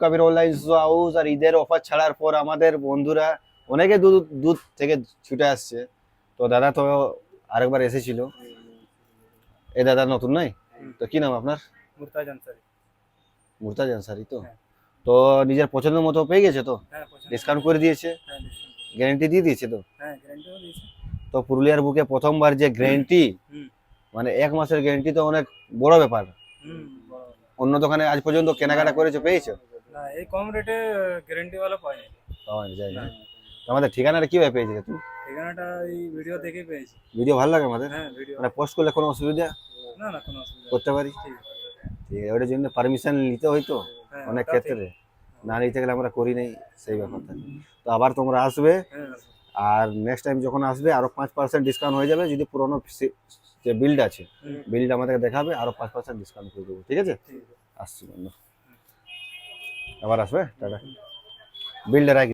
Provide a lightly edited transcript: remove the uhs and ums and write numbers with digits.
কবির online house আর ঈদের offer ছাড়ার পর আমাদের বন্ধুরা অনেকে দূর দূর থেকে ছুটে আসছে। তো দাদা তো আরেকবার এসেছিল, এই দাদা নতুন নয় তো, কি নাম আপনার? মুরতাজ আনসারি। মুরতাজ আনসারি তো। হ্যাঁ। তো নিজের পছন্দ মতো পেয়ে গেছে তো, হ্যাঁ, পছন্দ। ডিসকাউন্ট করে দিয়েছে, হ্যাঁ, discount। গ্যারেন্টি দিয়ে দিয়েছে তো। হ্যাঁ, গ্যারান্টিও দিয়েছে। তো পুরুলিয়ার বুকে প্রথমবার যে গ্যারেন্টি, হুম। মানে 1 মাসের গ্যারেন্টি তো অনেক বড় ব্যাপার। হুম, বড়। অন্য দোকানে আজ পর্যন্ত কেনাকাটা করেছো, পেয়েছো? না, এই কম রেটে গ্যারান্টি वाला পাইনি। পাওয়া যায় না। না, তো আমাদের ঠিকানাটা কিভাবে পেয়েছিলে তুমি? ঠিকানাটা এই ভিডিও দেখেই পেয়েছি। ভিডিও ভালো লাগে আমাদের, হ্যাঁ, ভিডিও। মানে পোস্ট করলে কোনো অসুবিধা না, না, কোনো অসুবিধা নেই। করতে পারি? ঠিক আছে। ঠিক আছে, ওটার জন্য পারমিশন নিতে হয়তো হ্যাঁ, অনেক ওটা ক্ষেত্রে, ঠিক। না নিতে গেলে আমরা করি নাই, সেই ব্যাপারটা। তো আবার তোমরা আসবে, হ্যাঁ, আর নেক্সট টাইম যখন আসবে আরো 5% ডিসকাউন্ট হয়ে যাবে। যদি পুরোনো যে বিলড আছে, হুম, বিলটা আমাদেরকে দেখাবে, আরো 5% ডিসকাউন্ট করে দেবো, ঠিক আছে? ঠিক আছে। আসছি বন্ধু, আবার আসবে, টাটা। বিলটা রাখি।